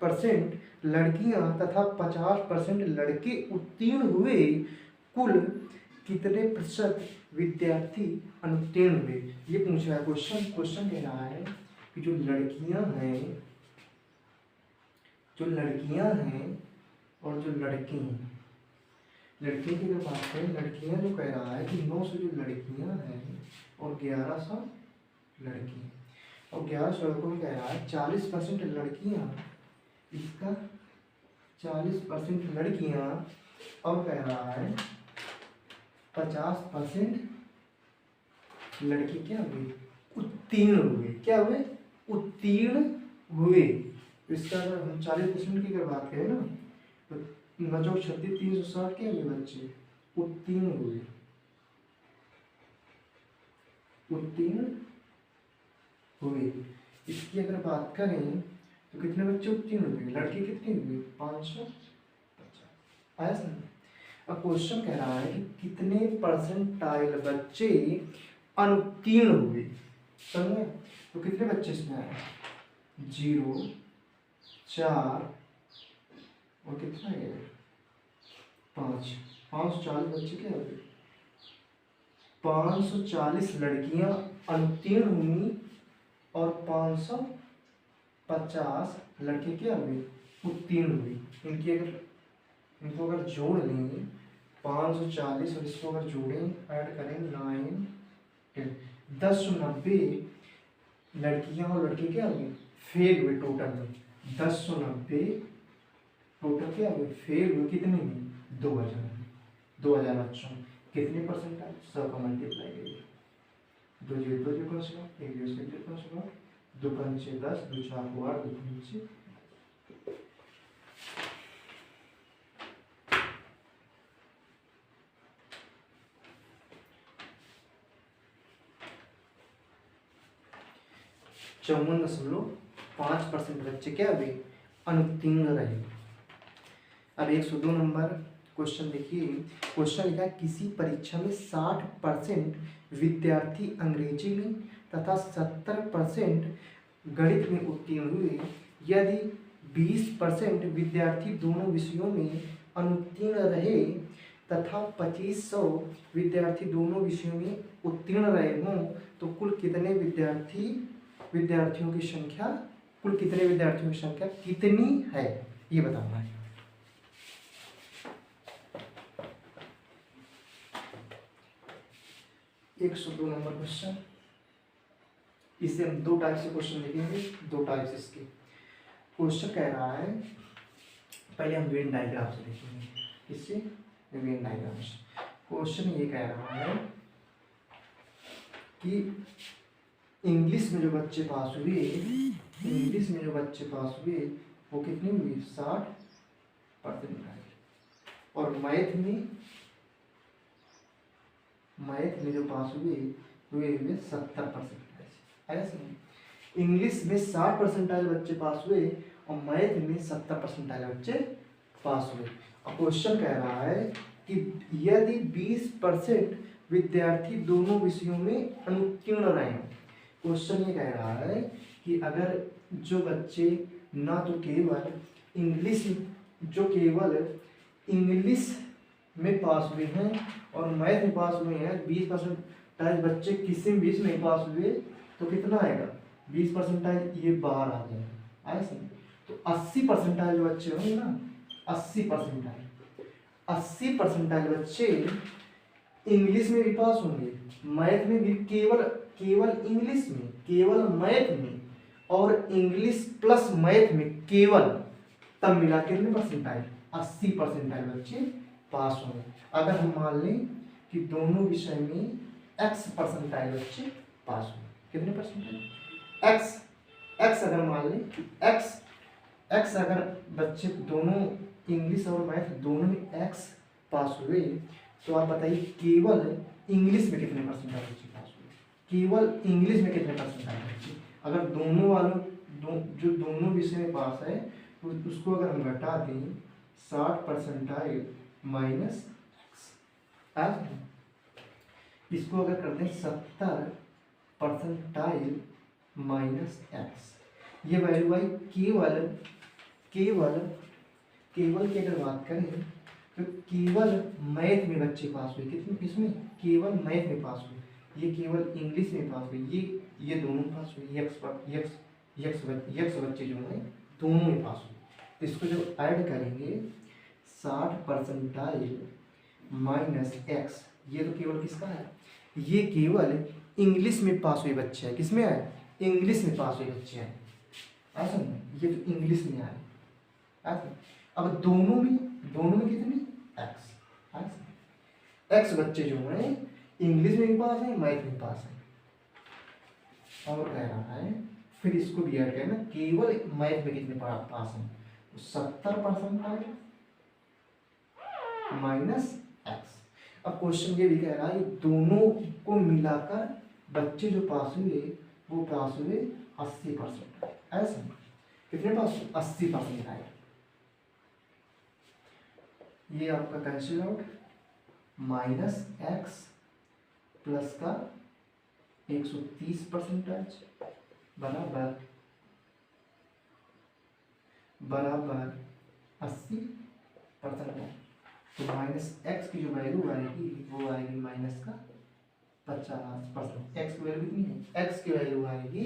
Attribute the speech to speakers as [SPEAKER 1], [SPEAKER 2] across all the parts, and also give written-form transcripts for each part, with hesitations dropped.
[SPEAKER 1] 50% लड़कियां तथा 50% लड़के उत्तीर्ण हुए, कुल कितने प्रतिशत विद्यार्थी अनुत्तीर्ण हुए? ये पूछ रहा है क्वेश्चन। क्वेश्चन कह रहा है कि जो लड़कियां हैं और जो लड़के हैं, लड़कियों की अगर बात करें, लड़कियां जो कह रहा है कि 900 जो लड़कियां हैं और 1100 लड़के हैं, और 1100 लड़कों में कह रहा है 40% लड़कियां, इसका 40% लड़कियां, और कह रहा है 50% लड़के क्या हुए? उत्तीर्ण हुए। क्या हुए? उत्तीर्ण हुए। इसका अगर हम 40% की अगर बात करें ना, तो 936 360 क्या हुए बच्चे? उत्तीर्ण हुए। उत्तीर्ण हुए। इसकी अगर बात करें तो कितने बच्चे उत्तीर्ण हुए? लड़के कितने हुए? 550। आया समझ? अब क्वेश्चन कह रहा है कि कितने परसेंटाइल बच्चे अनुत्तीर्ण हुए। समझे? तो कितने बच्चे इसमें आए? 0, 4 और कितना है? 5। 540 बच्चे क्या हुए? 540 लड़कियां अनुत्तीर्ण हुई और 550 लड़के क्या हुए? उत्तीर्ण हुए। इनको अगर जोड़ लेंगे, 540 और इसको अगर जोड़ें, ऐड करें 9 10, 1090 लड़कियां और लड़के क्या हुए? फेल हुए। टोटल 1090 टोटल क्या हुए? फेल हुए। कितने में? 2000 बच्चों। कितने परसेंट का? 100 का मल्टीप्लाई करिए। 2 0 2 0 1 0 से 0 2 5 10 2 4 8 2 5 54.5% बच्चे क्या हुए? अनुत्तीर्ण रहे। अब 102 नंबर क्वेश्चन देखिए। क्वेश्चन लिखा है किसी परीक्षा में 60% विद्यार्थी अंग्रेजी में तथा 70% गणित में उत्तीर्ण हुए, यदि 20% विद्यार्थी दोनों विषयों में अनुत्तीर्ण रहे तथा 2500 विद्यार्थी दोनों विषयों में उत्तीर्ण रहे हों, तो कुल कितने विद्यार्थियों की संख्या कितनी है, ये बताना है। एक 102 नंबर क्वेश्चन। इसे हम 2 टाइप से क्वेश्चन देखेंगे, 2 टाइप से इसके क्वेश्चन कह रहा है। पहले हम वेन डायग्राम से देखेंगे। इससे वेन डायग्राम से क्वेश्चन ये कह रहा है कि इंग्लिश में जो बच्चे पास हुए वो कितनी हुई? 60%। और मैथ में जो पास हुए 70%। ऐसे इंग्लिश में 60% बच्चे पास हुए और मैथ में 70% बच्चे पास हुए। और क्वेश्चन कह रहा है कि यदि 20% विद्यार्थी दोनों विषयों में अनुत्तीर्ण रहे। क्वेश्चन ये कह रहा है कि अगर जो बच्चे ना तो केवल इंग्लिश में पास हुए हैं और मैथ में पास हुए हैं, 20% बच्चे किसी में 20 नहीं पास हुए, तो कितना आएगा? 20% ये बाहर आ जाएगा। आया समझ? तो 80% जो बच्चे होंगे ना, 80% बच्चे इंग्लिश में भी पास होंगे, मैथ में भी, केवल इंग्लिश में, केवल मैथ में और इंग्लिश प्लस मैथ में केवल, तब मिला कितने परसेंटाइल? 80% बच्चे पास होंगे। अगर हम मान लें कि दोनों विषय में x% बच्चे पास होंगे, कितने परसेंटाइल? x अगर मान लें कि x अगर बच्चे दोनों इंग्लिश और मैथ दोनों में x पास हुए, तो आप बताइए केवल इंग्लिश में कितने परसेंटाइल बच्चे पास हुए? केवल इंग्लिश में कितने परसेंटाइल बच्चे? अगर जो दोनों विषय में पास है, तो उसको अगर हम घटा दें 60% माइनस x, इसको अगर करते हैं 70% माइनस x, ये वैल्यू आई केवल केवल की अगर बात करें तो केवल मैथ में बच्चे पास हुए, कितने किसमें, केवल मैथ में पास हुए, ये केवल इंग्लिश में पास हुए, ये दोनों पास हुए, यक्स बच्चे जो हैं दोनों में पास हुए। तो इसको जब ऐड करेंगे 60% माइनस एक्स, ये तो केवल किसका है, ये केवल इंग्लिश में पास हुए बच्चे हैं, किसमें आए, इंग्लिश में पास हुए बच्चे हैं, ऐसा नहीं, ये तो इंग्लिश में आए ऐसा। अब दोनों में कितनी, एक्स, एक्स बच्चे जो हैं इंग्लिश में भी पास हैं, मैथ में पास हैं। और कह रहा है फिर इसको भी ऐड करना, केवल मैथ में कितने पास हैं, 70% माइनस एक्स। अब क्वेश्चन ये भी कह रहा है दोनों को मिलाकर बच्चे जो पास हुए वो पास हुए 80%, ऐसा कितने पास, 80% आए। ये आपका cancel out, minus x plus का 130% बराबर 80%। तो माइनस एक्स की जो वैल्यू आएगी वो आएगी माइनस का 50%। एक्स की वैल्यू कितनी है, एक्स की वैल्यू आएगी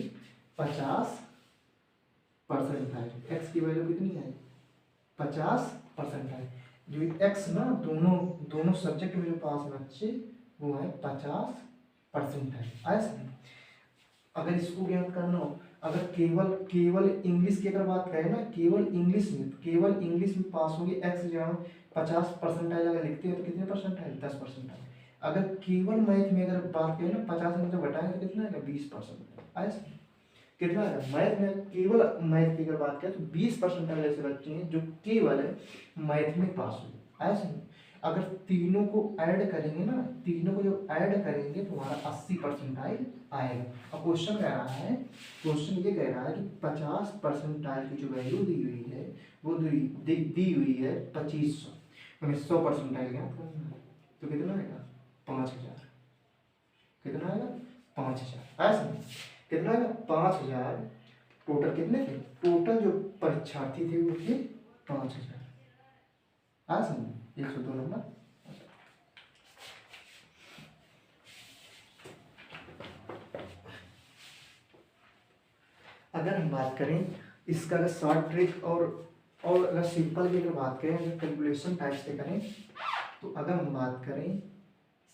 [SPEAKER 1] 50% एक्स की वैल्यू कितनी है, 50% है। जो एक्स ना दोनों सब्जेक्ट में जो पास बच्चे वो है 50% है, ऐसा। अगर इसको ज्ञात करना हो, अगर केवल इंग्लिश की अगर बात करें ना, केवल इंग्लिश में पास होगी एक्स जहाँ 50% अगर लिखते हैं तो कितने परसेंट है, 10% है। अगर केवल मैथ में अगर बात करें ना, 50 में तो घटाएं तो कितना है, 20%, ऐसा कितना है। मैथ में केवल मैथ की अगर बात करें तो 20% ऐसे बच्चे हैं जो केवल मैथ में पास हुए, ऐसे नहीं। अगर तीनों को ऐड करेंगे ना, तीनों को जब ऐड करेंगे तो हमारा 80% आएगा। अब क्वेश्चन कह रहा है, क्वेश्चन ये कह रहा है कि 50% की जो वैल्यू दी हुई है वो दी हुई है 2500, हमें 100% ज्ञात करना है। तो कितना आएगा, 5000, कितना आएगा, 5000, ऐसा कितना आएगा, 5000। टोटल कितने थे, टोटल जो परीक्षार्थी थे वो थे 5000, ऐसा 102 नंबर। अगर हम बात करें इसका, अगर शॉर्ट ट्रिक और अगर सिंपल की अगर बात करें, अगर कैलकुलेशन टाइप से करें तो अगर हम बात करें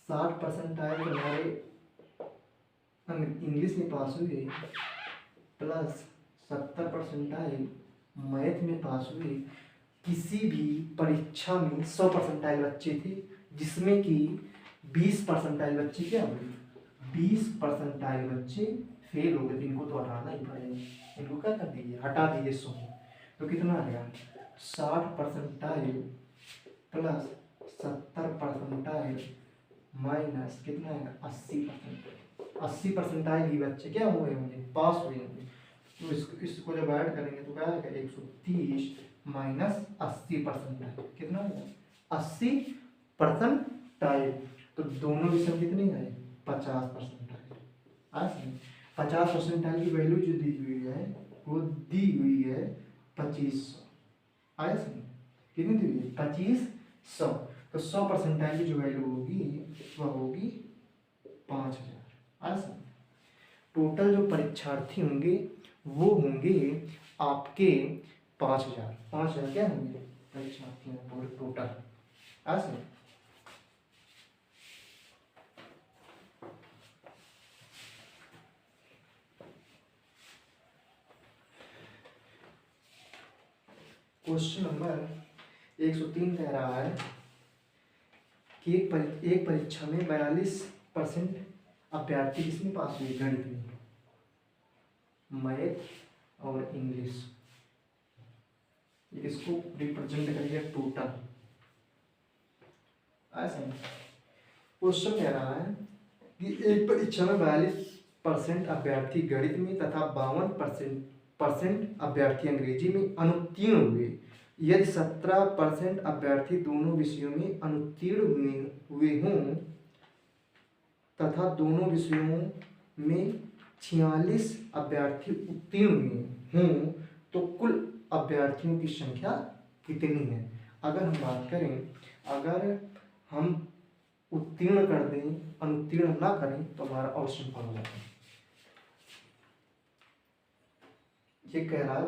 [SPEAKER 1] 60% हमारे इंग्लिश में पास हुए प्लस 70% मैथ में पास हुए, किसी भी परीक्षा में 100% बच्चे थे जिसमें कि 20% बच्चे क्या हुए, 20% बच्चे फेल हो गए, तो इनको तो हटाना ही पड़ेगा, इनको क्या कर दीजिए, हटा दीजिए 100। तो कितना आ गया, 60% प्लस 70% माइनस कितना है, 80%। 80% ही बच्चे क्या हुए होंगे, पास हुए होंगे। तो इसको जब ऐड करेंगे तो क्या आएगा, 130 माइनस 80%, कितना आएगा, 80%। तो दोनों विषय कितने आए, 50%। 50% की वैल्यू जो दी हुई है वो दी हुई है 2500, आया समझ, कितनी दी हुई है, 2500। तो 100% की जो वैल्यू होगी वह होगी 5000, आया समझ। टोटल जो परीक्षार्थी होंगे वो होंगे आपके 5000 क्या होंगे परीक्षार्थी पूरे टोटल, आया समझ। क्वेश्चन नंबर 103 कह रहा है कि एक परीक्षा में 42% अभ्यर्थी किसमें पास हुए, गणित में, मैथ और इंग्लिश। इसको रिप्रेजेंट करिए टोटल, ऐसा क्वेश्चन कह रहा है कि एक परीक्षा में 42% अभ्यर्थी गणित में तथा 52% अभ्यर्थी अंग्रेजी में अनुत्तीर्ण हुए। यदि 17% अभ्यर्थी दोनों विषयों में अनुत्तीर्ण हुए हों तथा दोनों विषयों में 46 अभ्यर्थी उत्तीर्ण हुए हों तो कुल अभ्यर्थियों की संख्या कितनी है। अगर हम बात करें, अगर हम उत्तीर्ण कर दें, अनुत्तीर्ण ना करें तो हमारा और सिंपल हो जाता है। ये कह रहा है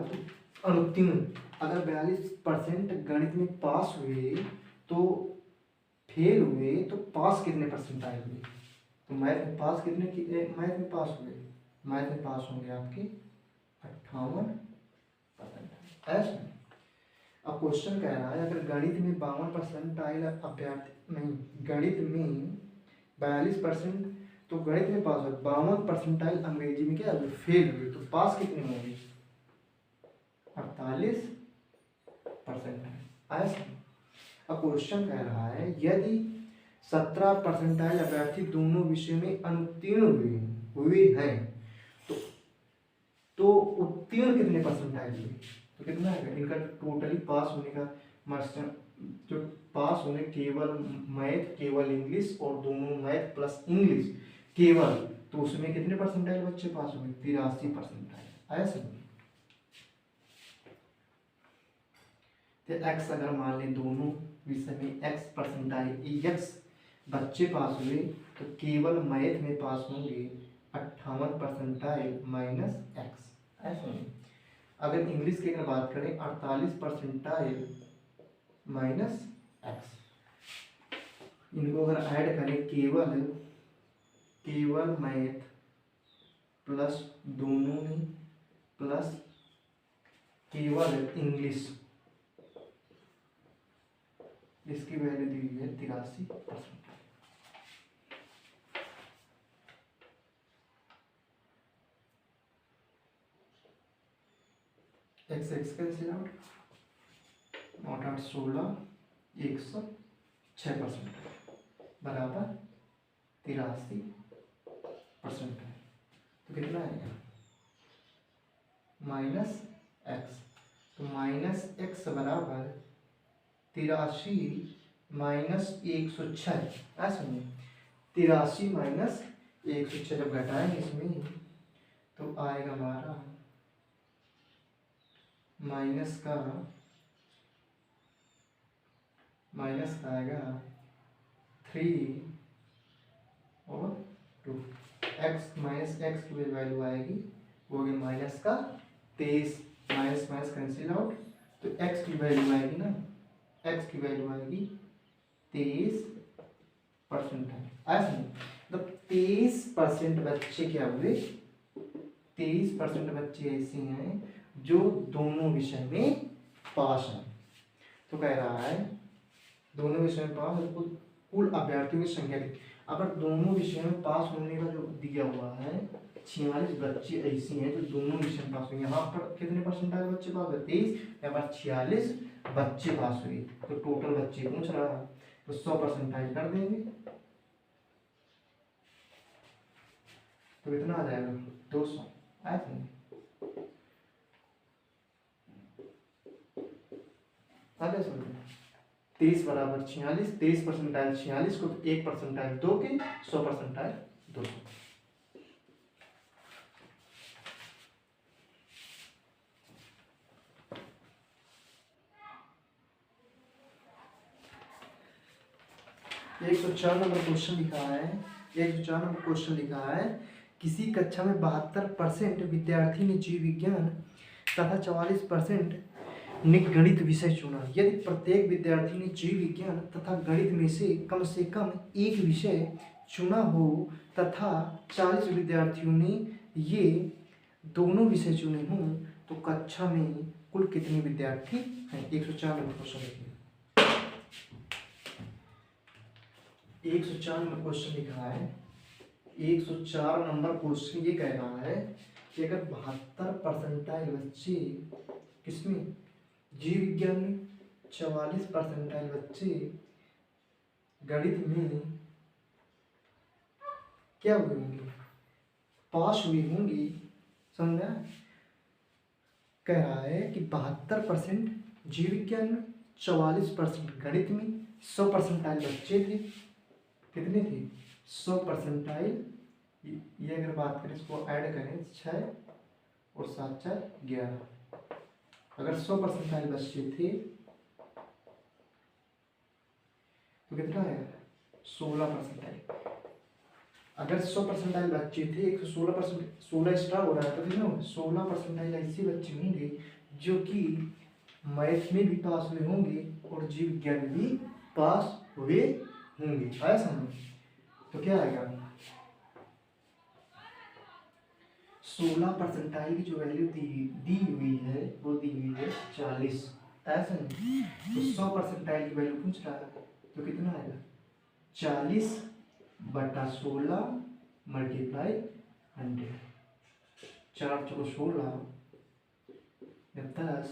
[SPEAKER 1] अनुत्तीर्ण, अगर 42% गणित में पास हुए तो फेल हुए तो पास कितने परसेंट आए हुए। तो मैथ में पास कितने की, मैथ में पास हुए, मैथ में पास होंगे आपके 58%। ऐसा अब क्वेश्चन कह रहा है, अगर गणित में 52% आए अभ्यर्थी, नहीं गणित में 42%, तो गणित में पास हुए, 52% अंग्रेजी में क्या हुए, फेल हुए, तो पास कितने होंगे, 48% है। ऐसा अब क्वेश्चन कह रहा है, यदि 17% अभ्यर्थी दोनों विषयों में अनुत्तीर्ण हुए हैं तो उत्तीर्ण कितने परसेंटाइल हुए, तो कितना है इनका टोटली पास होने का मार्क्स, जो पास होने केवल मैथ, केवल इंग्लिश और दोनों मैथ प्लस इंग्लिश केवल, तो उसमें कितने परसेंटाइल बच्चे पास हुए, 83%। ऐसा तो एक्स अगर मान लें दोनों विषय में एक्स परसेंटाइल एक्स बच्चे पास हुए तो केवल मैथ में पास होंगे 58% माइनस एक्स। ऐसा नहीं, अगर इंग्लिश की अगर बात करें 48% माइनस एक्स, इनको अगर ऐड करें केवल मैथ प्लस दोनों में प्लस केवल इंग्लिश, इसकी वैल्यू दी हुई है 83%। एक्स एक्स कैंसिल आउट, 8 8 16 106% बराबर 83% है। तो कितना आएगा माइनस एक्स, तो माइनस एक्स बराबर 83 माइनस 106, ऐसा नहीं 83 माइनस 106 जब घटाएंगे इसमें तो आएगा हमारा माइनस का आएगा 3 और 2, एक्स माइनस एक्स की वैल्यू आएगी वो होगी माइनस का 23, माइनस माइनस कैंसिल आउट, तो एक्स की वैल्यू आएगी ना, एक्स की वैल्यू आएगी 23% है। ऐसा नहीं तो 23% बच्चे क्या हुए, 23% बच्चे ऐसे हैं जो दोनों विषय में पास हैं। तो कह रहा है दोनों विषय में पास, कुल अभ्यर्थियों की संख्या, अगर दोनों विषयों में पास होने का जो दिया हुआ है 46 बच्चे ऐसे हैं जो दोनों विषय में पास हुए, यहाँ पर कितने परसेंटाइल बच्चे पास हुए 23, यहाँ पर 46 बच्चे पास हुए, तो टोटल बच्चे पूछ रहा है तो 100% कर देंगे तो कितना आ जाएगा 200। ऐसा 23 बराबर 46, 23% 46 को, 1% 2 के 100% 200। एक 104 नंबर क्वेश्चन लिखा है, 104 नंबर क्वेश्चन लिखा है, किसी कक्षा में 72% विद्यार्थी ने जीव विज्ञान तथा 44% ने गणित विषय चुना। यदि प्रत्येक विद्यार्थी ने जीव विज्ञान तथा गणित में से कम एक विषय चुना हो तथा 40 विद्यार्थियों ने ये दोनों विषय चुने हों तो कक्षा में कुल कितने विद्यार्थी हैं। 104 नंबर क्वेश्चन लिखिए, 104 नंबर क्वेश्चन लिखा है। 104 नंबर क्वेश्चन ये कह रहा है कि अगर 72% बच्चे किसमें, जीव विज्ञान में, 44% बच्चे गणित में क्या हुए होंगे, पास हुए होंगे, समझा। कह रहा है कि 72% जीव विज्ञान में, 44% गणित में, 100% बच्चे थे, कितने थे 100%। ये अगर बात करें इसको ऐड करें 6 और 7 4 11, अगर 100% बच्चे थे तो कितना है 16%। अगर 100% बच्चे थे 116%, 16 एक्स्ट्रा हो रहा है तो कितना 16% ऐसे बच्चे होंगे जो कि मैथ में भी पास हुए होंगे और जीव विज्ञान में भी पास हुए होंगे। आया समझ? तो क्या आएगा 16% की जो वैल्यू दी हुई है वो दी हुई है 40। ऐसा नहीं तो 100% की वैल्यू पूछ रहा है तो कितना आएगा 40/16 मल्टीप्लाई 100। 4 चौको 16 10,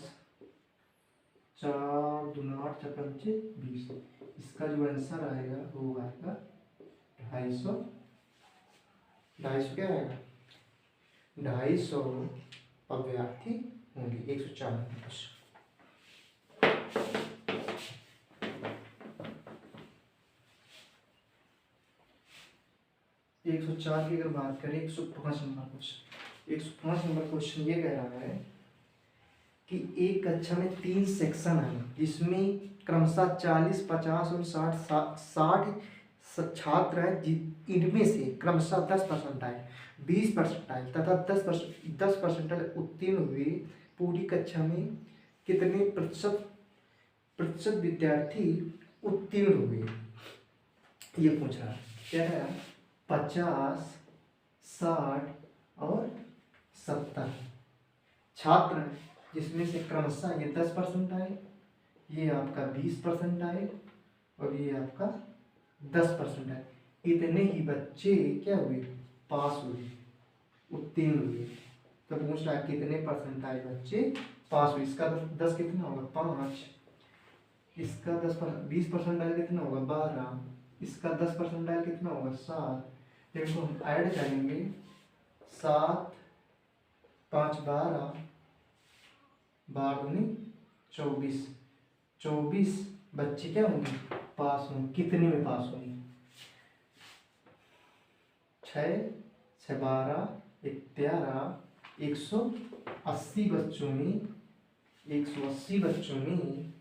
[SPEAKER 1] 4 दूना 8 4 पंचे 20। इसका जो आंसर आएगा वो आएगा 250। 250 क्या आएगा 250 अभ्यर्थी होंगे 104 नंबर। 104 की अगर बात करें 105 नंबर क्वेश्चन। 105 नंबर क्वेश्चन ये कह रहा है कि एक कक्षा में 3 सेक्शन है जिसमें क्रमशः 40, 50 और 60 छात्र हैं। इनमें से क्रमशः 10% 20% तथा 10% उत्तीर्ण हुए। पूरी कक्षा में कितने प्रतिशत विद्यार्थी उत्तीर्ण हुए ये पूछ रहा है। क्या है 50, 60 और 70 छात्र हैं जिसमें से क्रमशः ये 10% आए, ये आपका 20% आए और ये आपका 10% आए। इतने ही बच्चे क्या हुए पास हुए उत्तीर्ण हुए। तो पूछ रहा है कितने परसेंट आए बच्चे पास हुए। इसका 10 कितना होगा 5, इसका 20% आए कितना होगा 12, इसका 10% आए कितना होगा 7। देखो हम ऐड करेंगे 7 5 12 12 24 24 बच्चे क्या होंगे पास होंगे। कितने में पास होंगे 6 6 12 11 180 बच्चों में 180 बच्चों में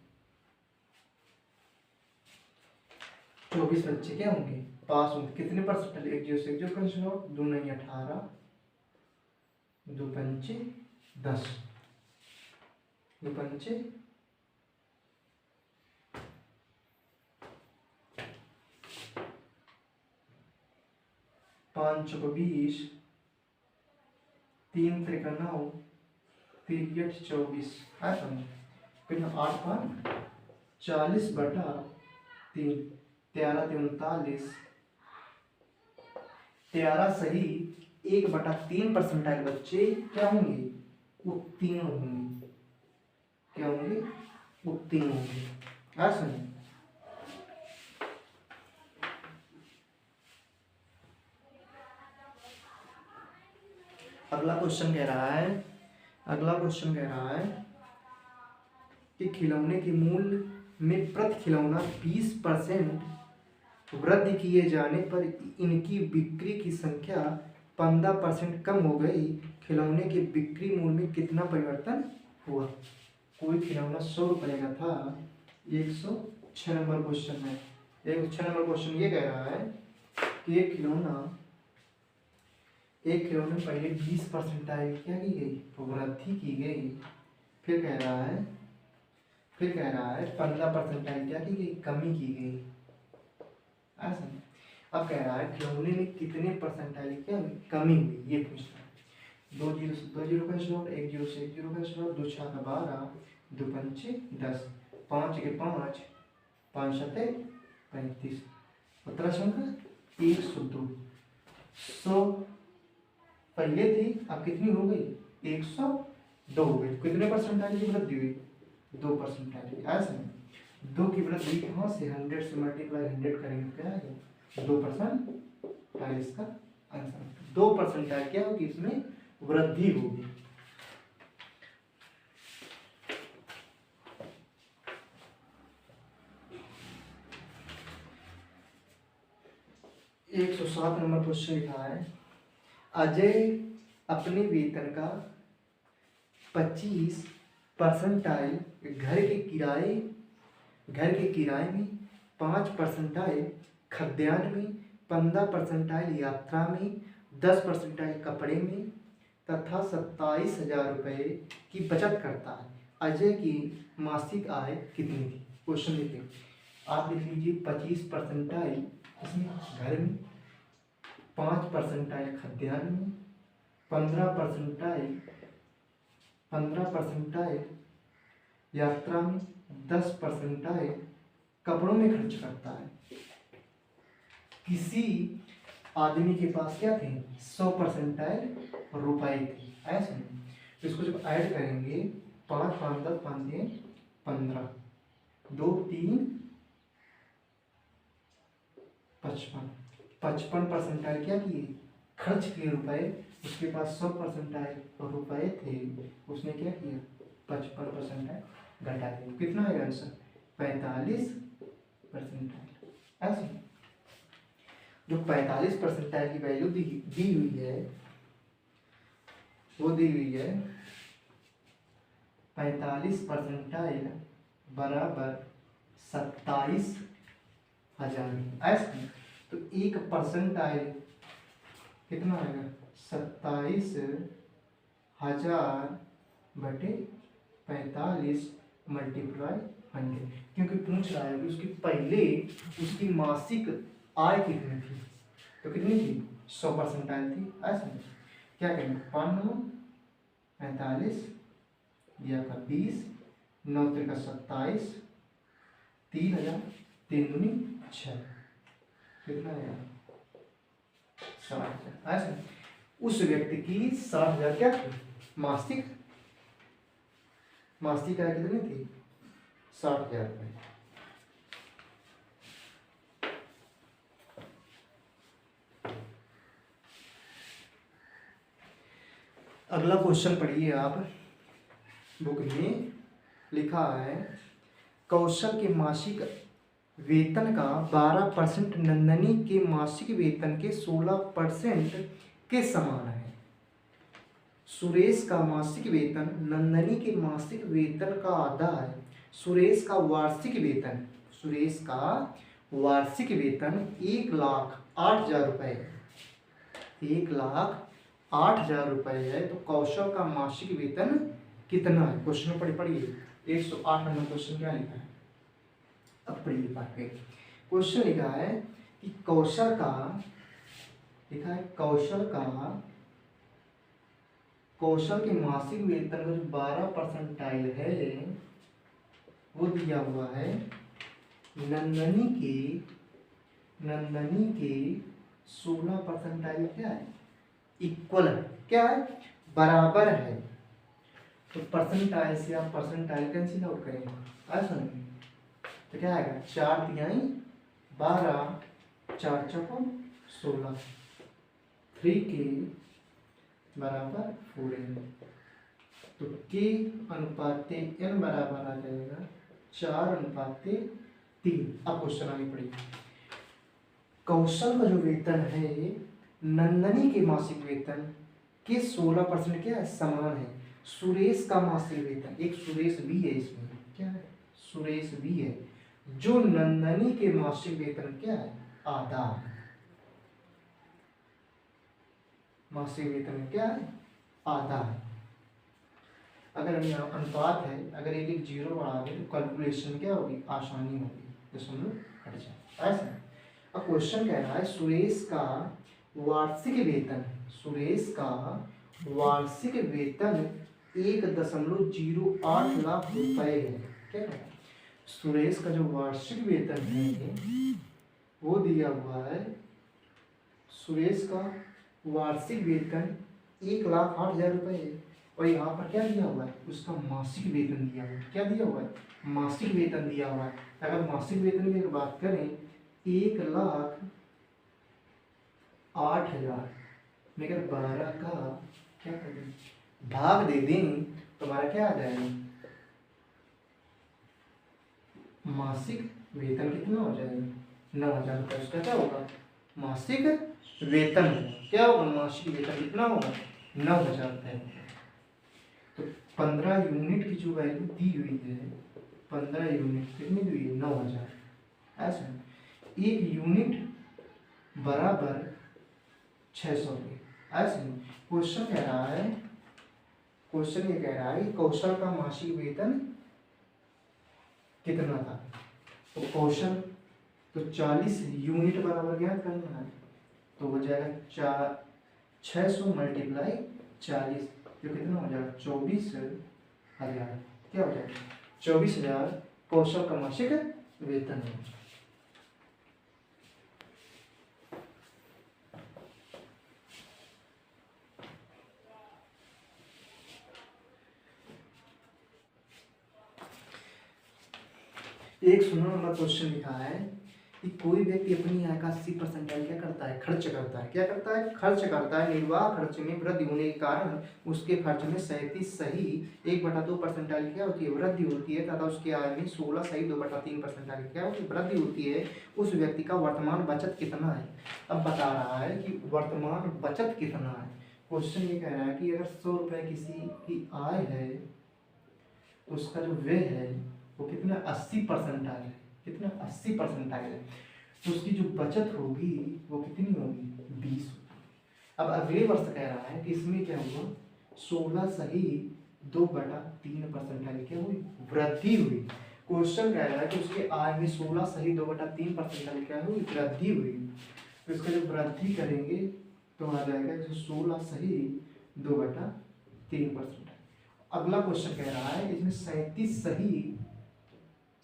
[SPEAKER 1] 24 बच्चे क्या होंगे पास होंगे। कितने परसेंट 1 0 से 1 0 कैंसिल आउट 2 9 18 2 पंचे 10 2 पंचे 5 चौको 20 3 त्रिका 9 3 8 24 ऐसा फिर 8 5 40/3 13 39 13 सही 1/3% बच्चे क्या होंगे उत्तीर्ण होंगे। क्या होंगे उत्तीर्ण होंगे। ऐसा नहीं अगला क्वेश्चन कह रहा है कि खिलौने के मूल्य में प्रति खिलौना 20% वृद्धि किए जाने पर इनकी बिक्री की संख्या 15% कम हो गई। खिलौने के बिक्री मूल्य में कितना परिवर्तन हुआ। कोई खिलौना 100 रुपये का था। 106 नंबर क्वेश्चन है। 106 नंबर क्वेश्चन ये कह रहा है कि एक खिलौना पहले 20% क्या की गई वृद्धि की गई। फिर कह रहा है 15% क्या की गई कमी की गई। ऐसा अब कह रहा है खिलौने में कितने परसेंटाइल क्या कमी हुई ये पूछ रहा है। 2 0 से 2 0 का स्लॉट 1 0 से 1 0 का स्लॉट 2 6 12 2 पंचे 10 5 के 5 5 7 35 17 संख्या 102 100 पहले थी अब कितनी हो गई 102 हो गई। कितने परसेंटाइल की वृद्धि हुई 2%। ऐसा 2 की वृद्धि कहाँ से 100 से मल्टीप्लाई 100 करेंगे क्या आएगा 2%। इसका आंसर 2% क्या होगी इसमें वृद्धि होगी। एक 107 नंबर क्वेश्चन लिखा है अजय अपने वेतन का 25 परसेंटाइल घर के किराए में, 5% खाद्यान्न में, 15% यात्रा में, 10% कपड़े में तथा 27,000 रुपये की बचत करता है। अजय की मासिक आय कितनी थी? क्वेश्चन देखिए, आप लिख लीजिए 25% इसमें घर में, 5% खाद्यान्न में, 15% यात्रा में, 10% कपड़ों में खर्च करता है। किसी आदमी के पास क्या थे? 100% रुपए थे, ऐसे। तो इसको जब ऐड करेंगे, 5 5 10 5 3 15, 2 3 55, 55% क्या किए? खर्च किए रुपए। उसके पास 100% रुपए थे, उसने क्या किया? 55% घटा दिया। कितना है आंसर? 45%। ऐसे जो 45% की वैल्यू दी हुई है, वो दी हुई है 45% बराबर 27,000। ऐसे तो 1% कितना आएगा? 27,000 बटे 45 मल्टीप्लाई 100, क्योंकि पूछ रहा है कि उसकी पहले उसकी मासिक आय कितनी थी, तो कितनी थी? 100% थी। ऐसा क्या करेंगे? 45 या का 20, 9 का 27, 3,000, 3 दूनी 6, कितना है? 60,000। ऐसा उस व्यक्ति की 60,000 क्या थी? मासिक आय कितनी थी? 60,000 रुपये। अगला क्वेश्चन पढ़िए आप। बुक में लिखा है, कौशल के मासिक वेतन का 12% नंदनी के मासिक वेतन के 16% के समान है। सुरेश का मासिक वेतन नंदनी के मासिक वेतन का आधा है। सुरेश का वार्षिक वेतन 1,08,000 रुपये है। 1,08,000 रुपये है। तो कौशल का मासिक वेतन कितना है? क्वेश्चन पढ़िए। 108 नंबर क्वेश्चन क्या लिखा है? अब पढ़िए बात पे। क्वेश्चन लिखा है कि कौशल के मासिक वेतन का जो 12% है, वो दिया हुआ है नंदनी के 16% क्या है? इक्वल है। क्या है? बराबर है। तो परसेंटाइल से आप परसेंटाइल कैंसिल आउट करेंगे, ऐसा नहीं तो क्या आएगा? 4 तिहाई 12, 4 चौको 16, 3 के बराबर 4n। तो k अनुपात n बराबर आ जाएगा 4:3। अब क्वेश्चन आगे पढ़िए। कौशल का जो वेतन है नंदनी के मासिक वेतन के 16% क्या है? समान है। सुरेश का मासिक वेतन, एक सुरेश भी है इसमें, क्या है? सुरेश भी है, जो नंदनी के मासिक वेतन क्या है? आधा है। मासिक वेतन क्या है? आधा है। अगर यहाँ अनुपात है, अगर एक 0 बढ़ा दे तो कैलकुलेशन क्या होगी? आसानी होगी, दशमलव हट जाए। ऐसा अब क्वेश्चन कह रहा है सुरेश का वार्षिक वेतन 1,08 लाख रुपए है। क्या है? सुरेश का जो वार्षिक वेतन है वो दिया हुआ है। सुरेश का वार्षिक वेतन 1,08,000 रुपये है। और यहाँ पर क्या दिया हुआ है? उसका मासिक वेतन दिया हुआ है। क्या दिया हुआ है? मासिक वेतन दिया हुआ है। अगर मासिक वेतन की अगर बात करें 1,08,000 में अगर 12 का क्या कर दें? भाग दे दें तो हमारा क्या आ जाएगा? मासिक वेतन कितना हो जाएगा? 9,000 रुपये। उसका क्या होगा? मासिक वेतन। क्या होगा? मासिक वेतन कितना होगा? 9,000 रुपये। तो 15 यूनिट की जो वैल्यू दी हुई है, 15 यूनिट कितनी दी हुई है, 9000। ऐसा एक यूनिट बराबर 600 के। ऐसे क्वेश्चन कह रहा है, क्वेश्चन ये कह रहा है कौशल का मासिक वेतन कितना था। तो कौशल तो 40 यूनिट बराबर ज्ञात करना है, तो हो जाएगा 600 मल्टीप्लाई 40, जो कितना हो जाएगा 24,000। क्या हो जाएगा 24,000 कौशल का मासिक वेतन है। एक सुनो नंबर क्वेश्चन लिखा है कि कोई व्यक्ति अपनी आय का 80% क्या करता है, खर्च करता है। क्या करता है, खर्च करता है। निर्वाह खर्च में वृद्धि होने के कारण उसके खर्च में 37.2% क्या होती है, वृद्धि होती है, तथा उसकी आय में 16.2% क्या होती है, वृद्धि होती है। उस व्यक्ति का वर्तमान बचत कितना है। अब बता रहा है कि वर्तमान बचत कितना है। क्वेश्चन ये कह रहा है कि अगर 100 रुपये किसी की आय है तो उसका जो व्यय है वो कितना 80% है। कितना 80% है। तो उसकी जो बचत होगी वो कितनी होगी, 20। अब अगले वर्ष कह रहा है कि इसमें क्या हुआ, 16.2/3% क्या हुई, वृद्धि हुई। क्वेश्चन कह रहा है कि उसके आय में 16.3% क्या हुई, वृद्धि हुई। तो इसका जब वृद्धि करेंगे तो आ जाएगा 16.2/3%। अगला क्वेश्चन कह रहा है इसमें 37 सही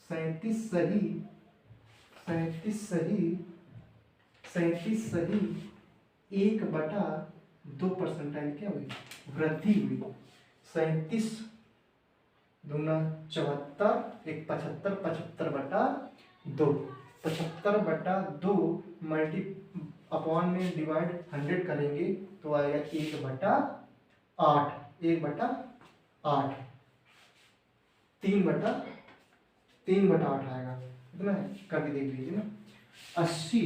[SPEAKER 1] 1/2% क्या हुई, वृद्धि हुई। 37 दूना 74, 1 75, 75/2, 75/2 मल्टी अपॉन में डिवाइड 100 करेंगे तो आएगा 1/8, 1/8, 3/8 आएगा। कितना है करके देख लीजिए ना। 80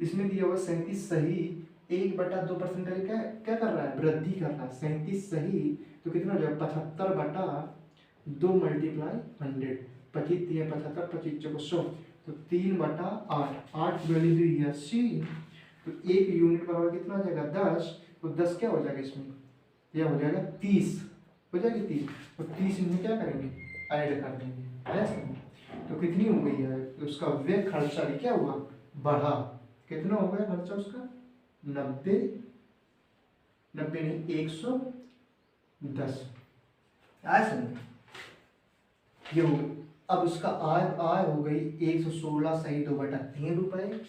[SPEAKER 1] इसमें दिया हुआ 37 सही 1/2% क्या क्या कर रहा है, वृद्धि कर रहा है। 37 सही तो कितना हो जाएगा 75/2 मल्टीप्लाई 100, 25 3 75, 25 चौको 100, तो 3/8, 8 की वैल्यू दी है 80, तो एक यूनिट बराबर कितना हो जाएगा 10, तो 10 क्या हो जाएगा इसमें, यह हो जाएगा 30, हो जाएगी 30, और 30 इनमें क्या करेंगे, ऐड कर देंगे। ऐसा तो कितनी हो गई है, तो उसका व्यय खर्चा क्या हुआ, बढ़ा। कितना हो गया खर्चा उसका, 90 नहीं 110। ऐसा ये हो गई। अब उसका आय हो गई 116 सही 2/3 रुपए,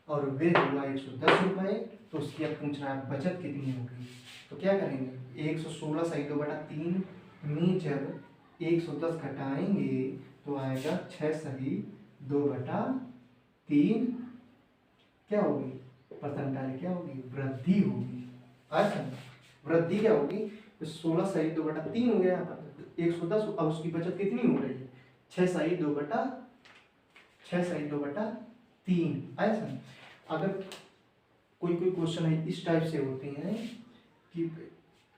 [SPEAKER 1] और व्यय हुआ 110 रुपए। तो उसकी अब पूछ रहा है बचत कितनी हो गई। तो क्या करेंगे, 116 सही 2/3 में जब 110 घटाएंगे तो आएगा 6 सही 2/3 क्या होगी, परसेंटाइल क्या होगी, वृद्धि होगी। अच्छा वृद्धि क्या होगी, तो 16 सही 2/3 हो गया 110। अब उसकी बचत कितनी हो रही है, 6 सही 2/3। ऐसा अगर कोई क्वेश्चन है इस टाइप से होते हैं कि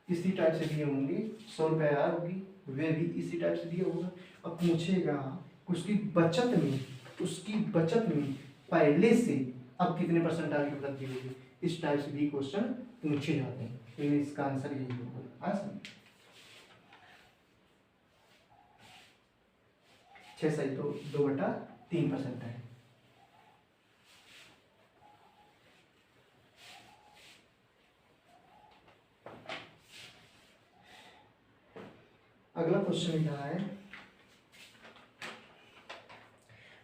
[SPEAKER 1] इसी टाइप से दिए होंगे, 100 रुपये आय होगी, वे भी इसी टाइप से दिया होगा। अब पूछेगा उसकी बचत में पहले से अब कितने परसेंटाइल की वृद्धि होगी। इस टाइप से भी क्वेश्चन पूछे जाते हैं, लेकिन इसका आंसर यही होगा। ऐसा 6 सही तो 2/3% है। अगला क्वेश्चन लिखा है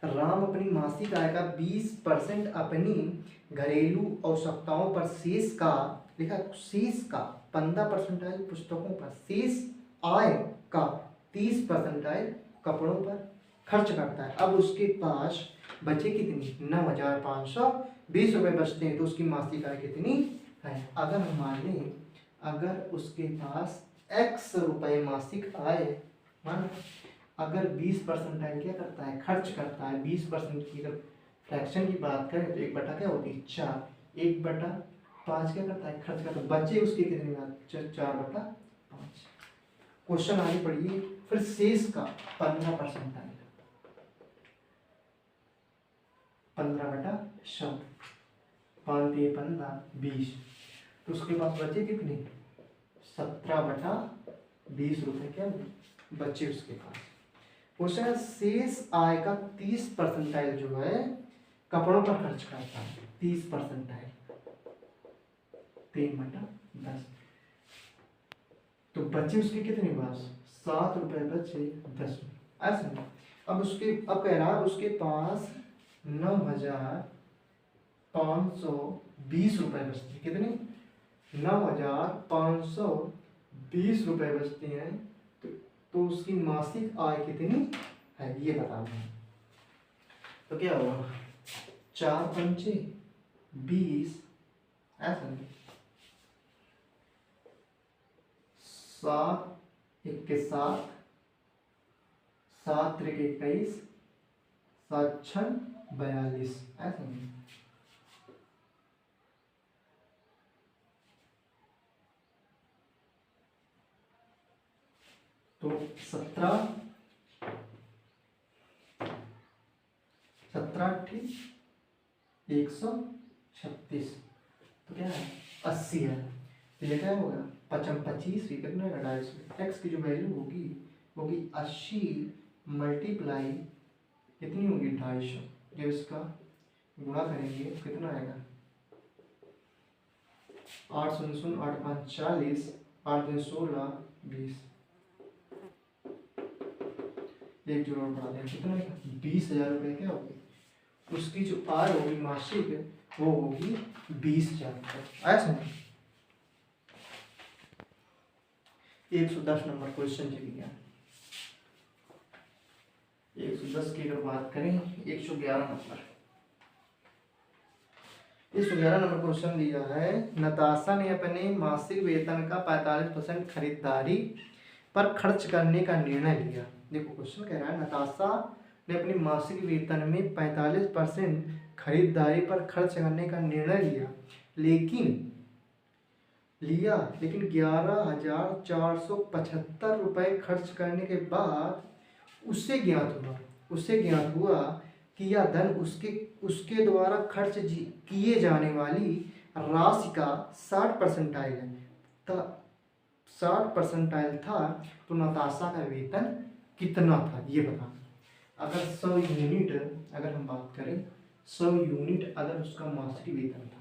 [SPEAKER 1] राम अपनी मासिक आय का 20% अपनी घरेलू आवश्यकताओं पर शेष का, लिखा शेष का 15% पुस्तकों पर, शेष आय का 30% कपड़ों पर खर्च करता है। अब उसके पास बचे कितनी, 9,520 रुपये बचते हैं। तो उसकी मासिक आय कितनी है। अगर हम मान लें अगर उसके पास x रुपये मासिक आय, मान अगर 20% क्या करता है, खर्च करता है, 20% की अगर फ्रैक्शन की बात करें तो 1/4 क्या होती है 4, 1/5 क्या करता है खर्च करता है। बचे उसके कितने 4/5, 5। क्वेश्चन आगे पढ़िए। फिर शेष का 15% आएगा, 15/100, 5 × 15 20। तो उसके पास बचे कितने? 17/20 रुपए क्या बचे उसके पास। क्वेश्चन है शेष आय का 30% जो है कपड़ों पर खर्च करता है। 30% 3/10। तो बचे उसके कितने पास? 7 रुपए बचे 10। ऐसा नहीं। अब कह रहा है उसके पास 9,520 रुपए बचते हैं। कितने? 9,520 रुपए बचते हैं। तो उसकी मासिक आय कितनी है ये बताना है। तो क्या होगा? 4×5 = 20, ऐसा नहीं, 7×1 = 7, 7×3 = 21, 7×6 = 42, ऐसा नहीं। तो 17×8 = 136। तो क्या है? 80 है। तो ये क्या होगा? 25 कितना है? 250। एक्स की जो वैल्यू होगी 80 मल्टीप्लाई कितनी होगी? 250। जब इसका गुणा करेंगे कितना आएगा? 8 0 0 8 5 40, 8 2 16 20। एक जोड़ बढ़ा दें कितना आएगा? 20,000 रुपये क्या होगी? उसकी जो आय होगी मासिक वो होगी 20,000 रुपये। ऐसा नहीं। 110 नंबर क्वेश्चन चल गया। 110 की अगर बात करें, 111 नंबर 111 नंबर क्वेश्चन दिया है। नताशा ने अपने मासिक वेतन का 45% खरीदारी पर खर्च करने का निर्णय लिया। देखो क्वेश्चन कह रहा है नताशा ने अपने मासिक वेतन में 45% खरीदारी पर खर्च करने का निर्णय लेकिन 11,475 रुपये खर्च करने के बाद उससे ज्ञात हुआ कि यह धन उसके द्वारा खर्च किए जाने वाली राशि का 60% है। 60% था। तो नताशा का वेतन कितना था ये बता। अगर 100 यूनिट अगर हम बात करें, 100 यूनिट अगर उसका मासिक वेतन था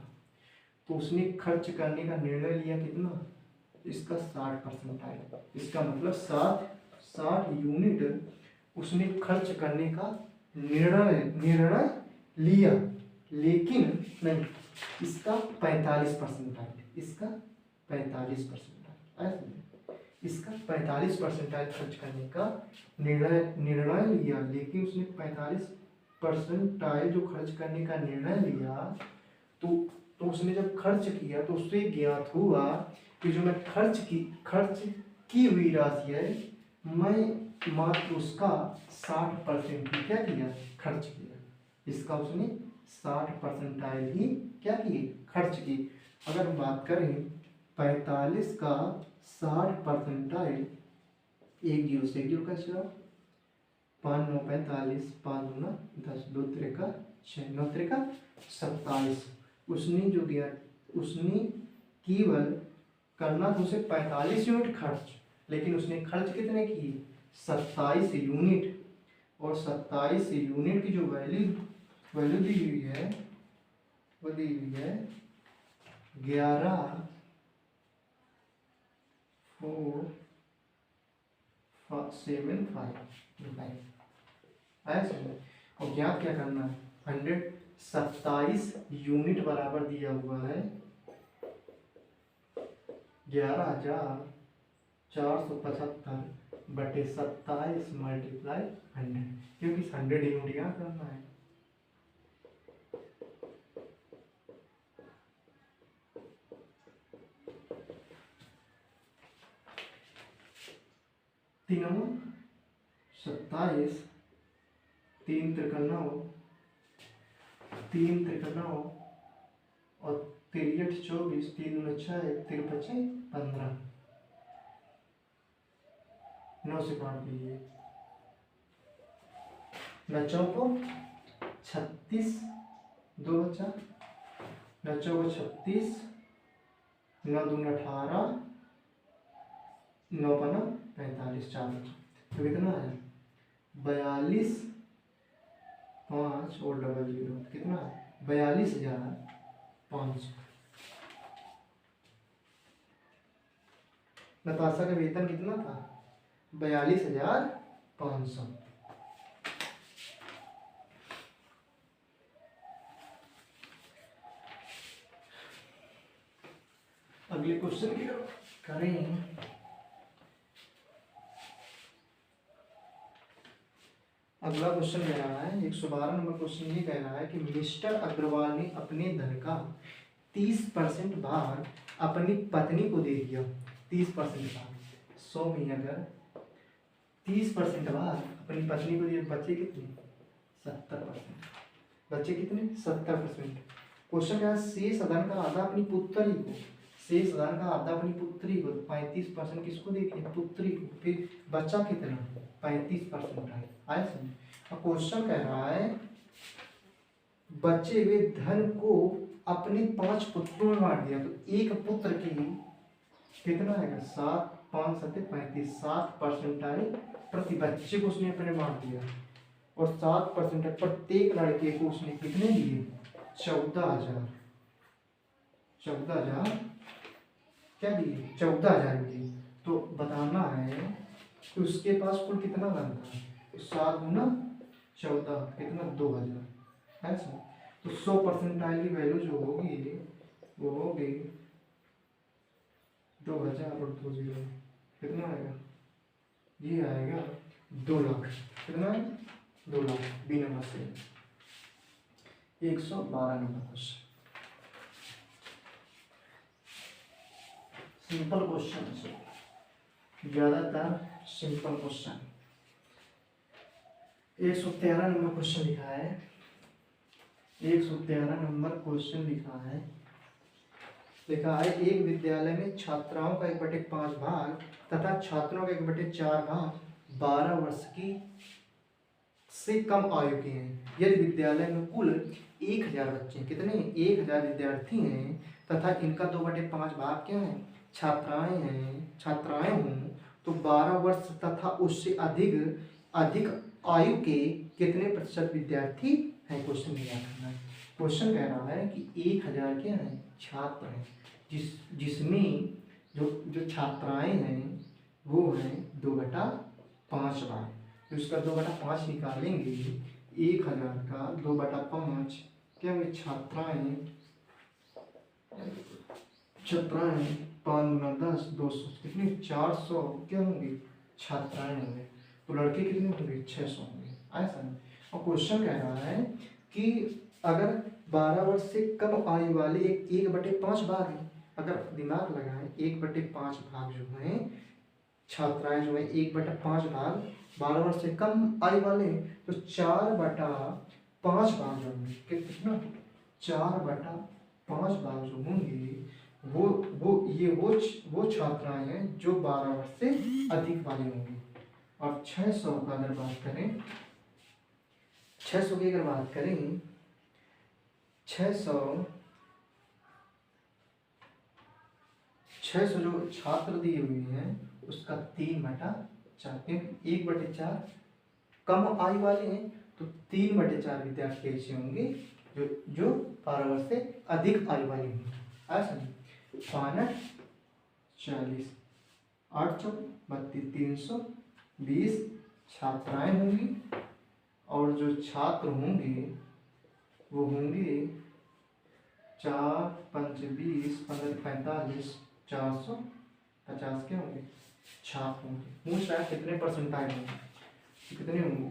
[SPEAKER 1] तो उसने खर्च करने का निर्णय लिया कितना? इसका 60% आएगा। इसका मतलब 60 यूनिट उसने खर्च करने का निर्णय लिया, लेकिन नहीं, इसका 45% आएगा। इसका 45% आएगा। इसका 45% खर्च करने का निर्णय लिया, लेकिन उसने 45% जो खर्च करने का निर्णय लिया तो उसने जब खर्च किया तो उससे ज्ञात हुआ कि जो मैं खर्च की हुई राशि है मैं मात्र उसका 60% ही क्या किया? खर्च किया। इसका उसने 60% ही क्या किए? खर्च की। अगर हम बात करें 45 का 60%, 1 0 से 1 0 का चला, 5 9 45, 5 2 10, 2 3 6, 9 3 27। उसने जो दिया उसने केवल करना था उसे 45 यूनिट खर्च, लेकिन उसने खर्च कितने किए? 27 यूनिट। और 27 यूनिट की जो वैल्यू दी हुई है वो दी हुई है 11,475 रुपये। ऐसे और ज्ञात क्या करना है? 27 यूनिट बराबर दिया हुआ है 11,475/27 × 100, क्योंकि 100 यूनिट यहाँ करना है। तीनों 27, 3 × 9, 3 × 9 और 3 × 8 = 24, 3 × 6 = 15। 9 से काट दीजिए, 9 चौको 36, 2 बचा, 9 चौको 36, 9 दूनी 18, 9 पना 45, 4 बचा। तो कितना है 42, 5 और डबल 0 कितना है 42,500। नताशा का वेतन कितना था 42,500। अगले क्वेश्चन की करें। अगला क्वेश्चन कह रहा है 112 नंबर क्वेश्चन ये कह रहा है कि मिस्टर अग्रवाल ने अपने धन का 30% भाग अपनी पत्नी को दे दिया। 30% भाग 100 में अगर 30% भाग अपनी पत्नी को दिए, बचे कितने 70%। बचे कितने 70%। क्वेश्चन क्या है शेष धन का आधा अपनी पुत्री को, शेष धन का आधा अपनी पुत्री को, 35% किसको दे दिया पुत्री को, फिर बचा कितना 35% आया समझ। अब क्वेश्चन कह रहा है बचे हुए धन को अपने 5 पुत्रों में बांट दिया, तो एक पुत्र की कितना आएगा 7, 5 7 35, 7% प्रति बच्चे को उसने अपने बांट दिया, और 7% प्रत्येक लड़के को उसने कितने दिए 14,000। 14,000 क्या दिए 14,000 दिए। तो बताना है कि उसके पास कुल कितना धन था, तो 7 गुना 14 कितना 2,000 ऐसा। तो 100% की वैल्यू जो होगी वो होगी 2,000 और 2 0 कितना आएगा, ये आएगा 2 लाख। कितना है 2 लाख। बी नंबर से 112 नंबर क्वेश्चन सिंपल क्वेश्चन है, ज्यादातर सिंपल क्वेश्चन। 113 नंबर क्वेश्चन लिखा है, 113 नंबर क्वेश्चन लिखा है एक विद्यालय में छात्राओं का 1/5 भाग तथा छात्रों का 1/4 भाग 12 वर्ष की से कम आयु के हैं। यदि विद्यालय में कुल 1,000 बच्चे हैं, कितने 1,000 विद्यार्थी हैं तथा इनका 2/5 भाग क्या है छात्राएं हों, तो 12 वर्ष तथा उससे अधिक आयु के कितने प्रतिशत विद्यार्थी हैं। क्वेश्चन क्या करना है। क्वेश्चन कह रहा है कि 1,000 क्या है छात्र हैं, जिसमें जो छात्राएं हैं वो हैं 2/5 भाग। तो इसका 2/5 निकालेंगे, 1,000 का 2/5 क्या हुई छात्राएं 5 गुना 10 200 कितनी 400 क्या होंगी छात्राएं होंगे। तो लड़के कितने होंगे 600 होंगे ऐसा नहीं। और क्वेश्चन कह रहा है कि अगर 12 वर्ष से कम आयु वाले 1/5 भाग है, अगर दिमाग लगाएं 1/5 भाग जो है छात्राएं जो है 1/5 भाग 12 वर्ष से कम आयु वाले, तो 4/5 भाग जो होंगे कितना 4/5 भाग जो होंगे वो छात्राएं हैं जो 12 वर्ष से अधिक वाले होंगे। और 600 का अगर बात करें 600 की अगर बात करें 600 जो छात्र दिए हुए हैं उसका 3/4 1/4 कम आयु वाले हैं, तो 3/4 विद्यार्थी ऐसे होंगे जो 12 वर्ष से अधिक आयु वाले होंगे ऐसा नहीं। 5 40 8 चौक 32 320 छात्राएं होंगी, और जो छात्र होंगे वो होंगे 4 5 20 15 45 450 के होंगे छात्र होंगे। पूछ रहा है कितने परसेंटाइल होंगे, कितने होंगे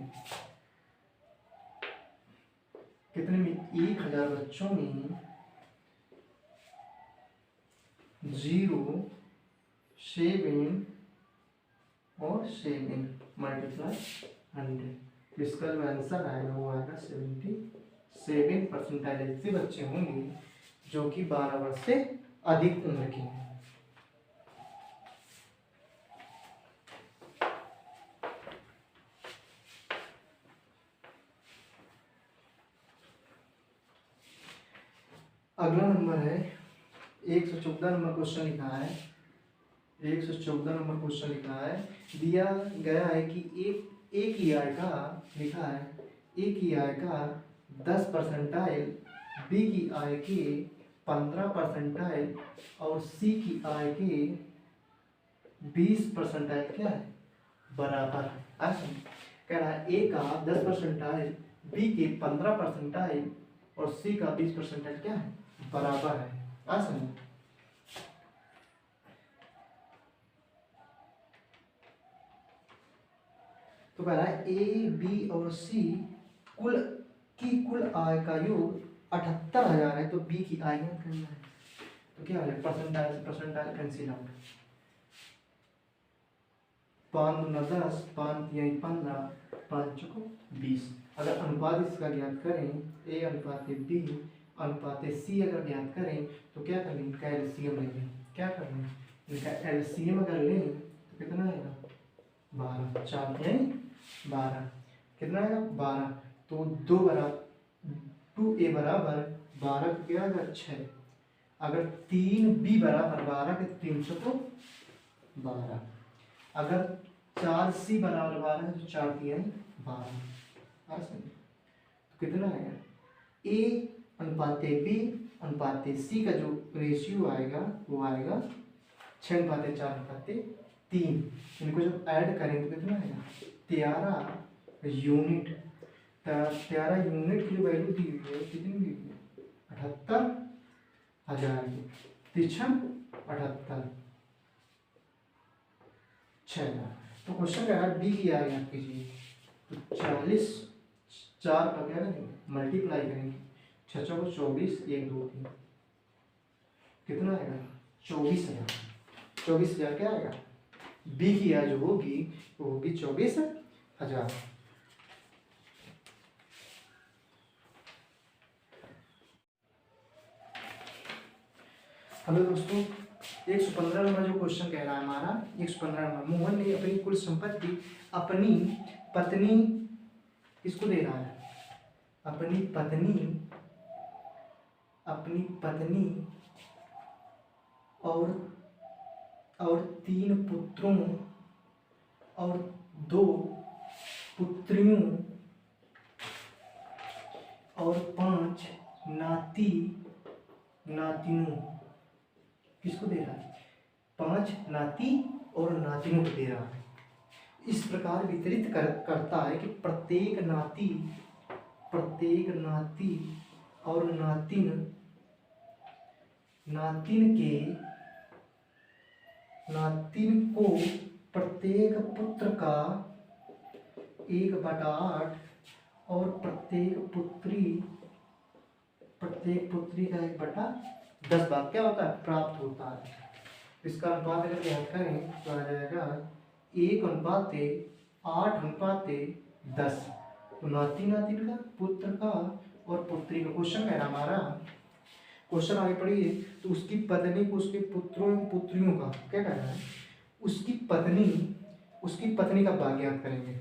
[SPEAKER 1] कितने में 1,000 बच्चों में 0 7 और 7 मल्टीप्लाई 100। इसका जो आंसर आएगा वो आएगा 77% ऐसे बच्चे होंगे जो कि 12 वर्ष से अधिक उम्र के हैं। अगला नंबर है 114 नंबर क्वेश्चन लिखा है। 114 नंबर क्वेश्चन लिखा है, दिया गया है कि एक ही आय का, लिखा है एक ही आय का 10 परसेंटाइल, बी की आय के 15 परसेंटाइल और सी की आय के 20 परसेंटाइल क्या है, बराबर है। अच्छा, कह रहा है ए का 10 परसेंटाइल, बी के 15 परसेंटाइल और सी का 20 परसेंटाइल क्या है, बराबर है। अच्छा, तो कह रहा है ए बी और सी कुल आय का योग 78,000 है, तो बी की आय ज्ञात करना है। तो क्या है, परसेंटाइल से परसेंटाइल कैंसिल आउट, 5 दूना 10, 5 तिहाई 15, 5 चौको 20। अगर अनुपात इसका ज्ञात करें, ए अनुपात बी अनुपात सी अगर ज्ञात करें तो क्या करें, इनका एलसीएम लेंगे। क्या करें, इनका एलसीएम अगर लें तो कितना आएगा, 12, 4 तिहाई 12, कितना आएगा 12। तो 2 ए बराबर 12 को क्या आएगा 6। अगर 3 बी बराबर 12 के 3 चौको 12। अगर 4 सी बराबर 12 है तो 4 तिहाई 12। तो कितना आएगा, ए अनुपात बी अनुपात सी का जो रेशियो आएगा वो आएगा 6:4:3। इनको जब ऐड करें तो कितना आएगा, 13 यूनिट। 13 यूनिट की जो वैल्यू दी हुई है कितनी दी हुई है, 78,000 की। 78 6,000। तो क्वेश्चन क्या है, बी की आय ज्ञात कीजिए। तो 40, 4 का क्या करेंगे, मल्टीप्लाई करेंगे, 6 चौको 24, 1 2 3, कितना आएगा 24,000। 24,000 क्या आएगा, बी की आय जो होगी वो होगी 24,000। हेलो दोस्तों, 115 नंबर जो क्वेश्चन कह रहा है हमारा, 115 नंबर, मोहन ने अपनी कुल संपत्ति अपनी पत्नी, किसको दे रहा है, अपनी पत्नी और 3 पुत्रों और 2 पुत्रियों और 5 नातिनों, किसको दे रहा है, 5 नाती और नातिनों को दे रहा है। इस प्रकार वितरित करता है कि प्रत्येक नाती और नातिन को प्रत्येक पुत्र का 1/8 और प्रत्येक पुत्री का 1/10 भाग क्या होता है, प्राप्त होता है। इसका अनुपात अगर ज्ञात करें तो आ जाएगा 1:8:10। तो नातिन का, पुत्र का और पुत्री का। क्वेश्चन कह रहा हमारा, क्वेश्चन आगे पढ़िए, तो उसकी पत्नी को उसके पुत्रों एवं पुत्रियों का क्या कह रहा है, उसकी पत्नी का भाग ज्ञात करेंगे।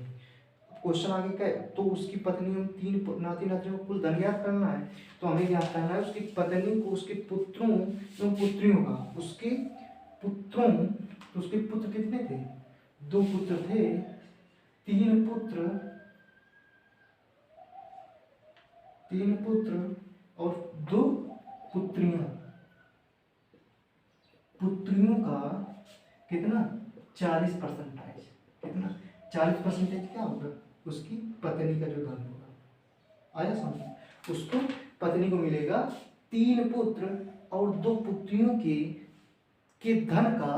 [SPEAKER 1] क्वेश्चन आगे क्या है, तो उसकी पत्नी एवं 3 नातिनों को कुल धन ज्ञात करना है। तो हमें ज्ञात करना है उसकी पत्नी को उसके पुत्रों एवं पुत्रियों का। उसके पुत्र कितने थे, 2 पुत्र थे, 3 पुत्र और 2 पुत्रियों का कितना 40%। कितना 40% क्या होगा, उसकी पत्नी का जो धन होगा। आया समझ, उसको पत्नी को मिलेगा 3 पुत्र और 2 पुत्रियों के धन का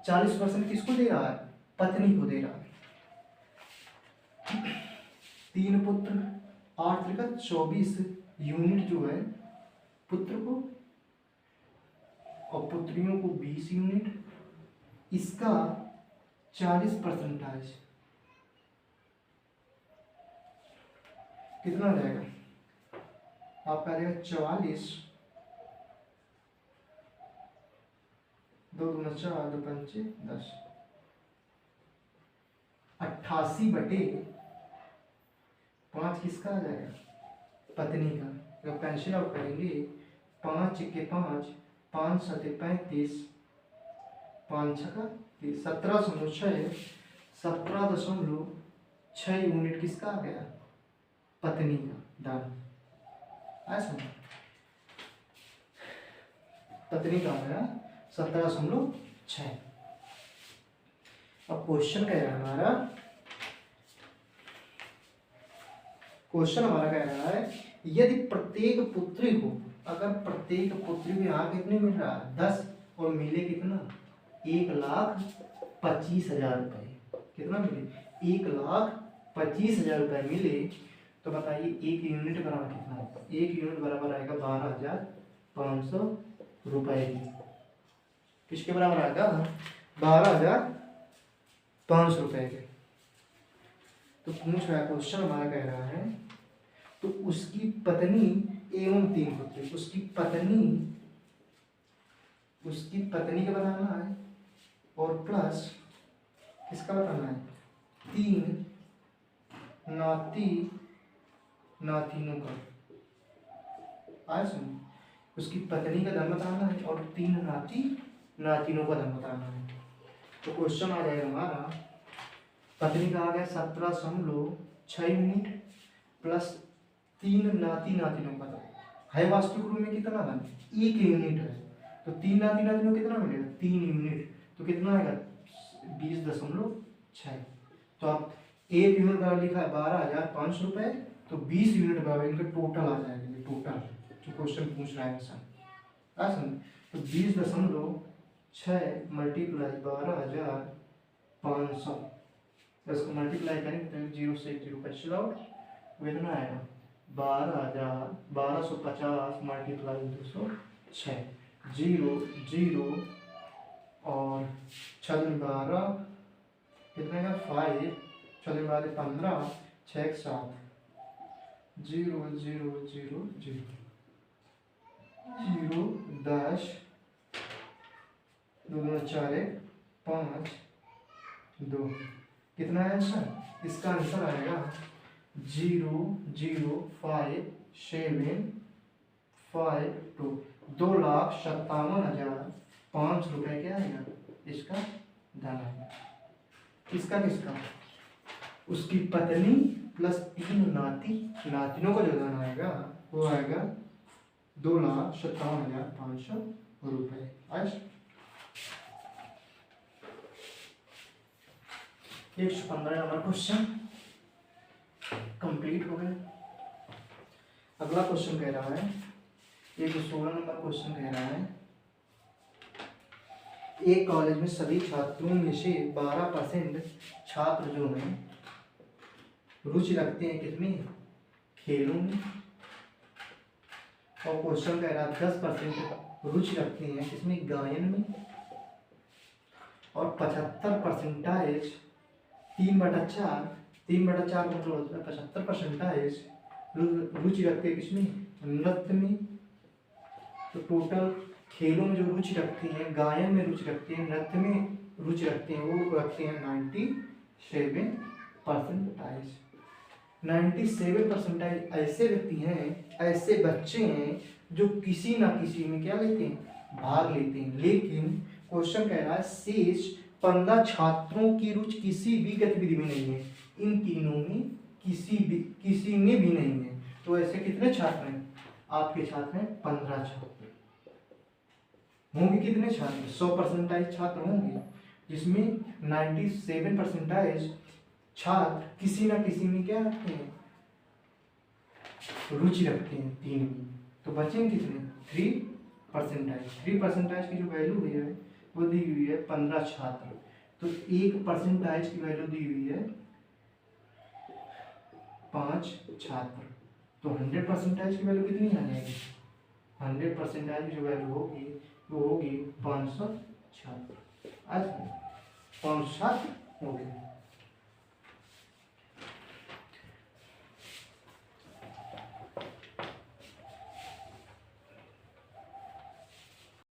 [SPEAKER 1] 40% किसको दे रहा है, पत्नी को दे रहा है। 3 पुत्र 8 का 24 यूनिट जो है पुत्र को, और पुत्रियों को 20 यूनिट। इसका 40% कितना आ जाएगा, आपका आ जाएगा 44, 2 दूना 4, 2 पंचे 10, 88/5 किसका आ जाएगा, पत्नी का। जब कैंसिल आउट करेंगे 5 के 5, 5 सते 35, 5 छका 17.6, 17.6 यूनिट किसका आ गया? पत्नी का। डन। ऐसा पत्नी का आ गया 17.6। अब क्वेश्चन कह रहा है हमारा, कह रहा है यदि प्रत्येक पुत्री को, अगर प्रत्येक पुत्री को यहाँ कितने मिल रहा है? 10, और मिले कितना? 1,25,000 रुपये। कितना मिले? 1,25,000 रुपये मिले। तो बताइए एक यूनिट बराबर कितना होगा? एक यूनिट बराबर आएगा 12,500 रुपये की। किसके बराबर आएगा? 12,500 रुपये के। तो पूछ रहा है, क्वेश्चन हमारा कह रहा है तो उसकी पत्नी एवं 3 पुत्र, उसकी पत्नी का बताना है और प्लस किसका बताना है? 3 नातिनों का। आज सुनिए, उसकी पत्नी का धन बताना है और 3 नातिनों का धन बताना है। तो क्वेश्चन आ जाएगा हमारा, पत्नी का आ गया 17.6 यूनिट प्लस 3 नातिनों का धन है। वास्तविक रूप में कितना धन? 1 यूनिट है। तो 3 नातिनों कितना मिलेगा? 3 यूनिट। तो कितना आएगा? 20.6। तो आप एक यूनिट बराबर लिखा है 12,500 रुपये, तो 20 यूनिट बराबर इनका टोटल आ जाएगा। ये टोटल जो क्वेश्चन पूछ रहा है ऐसा। तो 20.6 मल्टीप्लाई 12,500, इसको मल्टीप्लाई करेंगे तो 0 से 0 कैंसिल आउट, कितना आएगा? 12,50 मल्टीप्लाई 206, 0 0 और 6×12 कितने का? 5, 6×12 15, 6 7, 0 0 0 0 0 10, 2 4 5 2। कितना है आंसर? इसका आंसर आएगा 005,752। 2,57,500 रुपये क्या आएगा? इसका धन आएगा। किसका? उसकी पत्नी प्लस 3 नातिनों का जो धन आएगा वो आएगा 2,57,500 रुपये। आज 115 नंबर क्वेश्चन कंप्लीट हो गया। अगला क्वेश्चन कह रहा है, 116 नंबर क्वेश्चन कह रहा है, एक कॉलेज में सभी छात्रों में से 12% छात्र जो हैं रुचि रखते हैं कितनी? खेलों में। और क्वेश्चन कह रहा है 10% रुचि रखते हैं किसमें? गायन में। और 75% 3/4 मतलब होता है 75% रुचि रखते हैं किसमें? नृत्य में। तो टोटल खेलों में जो रुचि रखते हैं, गायन में रुचि रखते हैं, नृत्य में रुचि रखते हैं, वो रखते हैं 97%। 97% ऐसे व्यक्ति हैं, ऐसे बच्चे हैं जो किसी ना किसी में क्या लेते हैं? भाग लेते हैं। लेकिन क्वेश्चन कह रहा है शेष 15 छात्रों की रुचि किसी भी गतिविधि में नहीं है। इन तीनों में किसी में भी नहीं है। तो ऐसे कितने छात्र हैं? आपके छात्र हैं 15 छात्र। होंगे कितने छात्र? 100% छात्र होंगे, जिसमें 97% छात्र किसी ना किसी में क्या रखते हैं? रुचि रखते हैं 3 में। तो बचेंगे कितने? 3%। 3% की जो वैल्यू हुई है वो दी हुई है 15 छात्र। तो 1% की वैल्यू दी हुई है 5 छात्र। तो 100% की वैल्यू कितनी आ जाएगी? 100% की जो वैल्यू होगी वो होगी 500 छात्र। आज 500 छात्र हो गए।